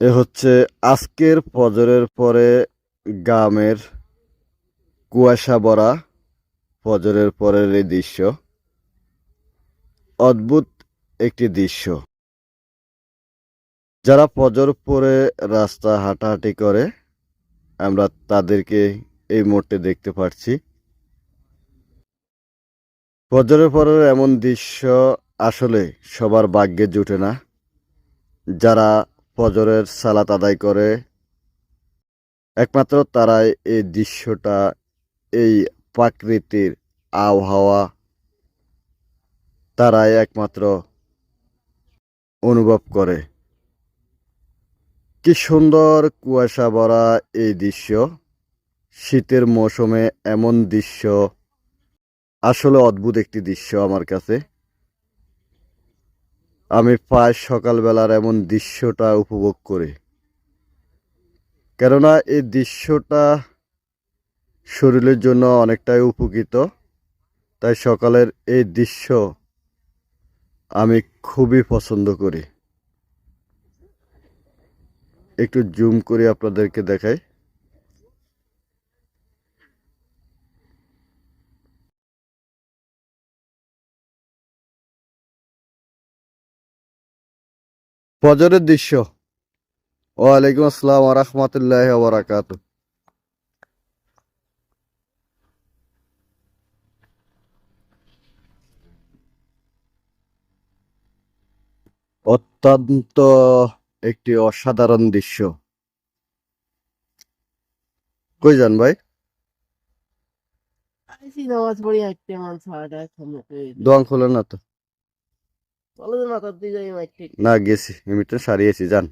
এ হচ্ছে আজকের ফজরের পরে গ্রামের কুয়াশা ভরা ফজরের পরের এই দৃশ্য। অদ্ভুত একটি দৃশ্য। যারা ফজর পরে রাস্তা হাঁটাহাঁটি করে আমরা তাদেরকে এই মুহূর্তে দেখতে পাচ্ছি। ফজরের পরের এমন দৃশ্য আসলে সবার ভাগ্যে জুটে না। যারা ফজরের সালাত আদায় করে একমাত্র তারাই এই দৃশ্যটা, এই প্রাকৃতির আবহাওয়া তারাই একমাত্র অনুভব করে। কি সুন্দর কুয়াশা ভরা এই দৃশ্য। শীতের মৌসুমে এমন দৃশ্য আসলে অদ্ভুত একটি দৃশ্য আমার কাছে। আমি প্রায় সকালবেলার এমন দৃশ্যটা উপভোগ করি, কেননা এই দৃশ্যটা শরীরের জন্য অনেকটাই উপকৃত। তাই সকালের এই দৃশ্য আমি খুবই পছন্দ করি। একটু জুম করে আপনাদেরকে দেখাই। ফজরের দৃশ্য। ওয়ালাইকুম আসসালাম ওয়া রাহমাতুল্লাহি ওয়া বারাকাতুহু। অত্যন্ত একটি অসাধারণ দৃশ্য। কই যান ভাই? আইসি নামাজ পড়ি একটা মান ছাড়া ক্ষমতা দোয়ান খোলেন না তো। কলেজের মাথার দিয়ে যাই মাইক ঠিক না, গেছি এমনিতে সারিয়েছি, যান।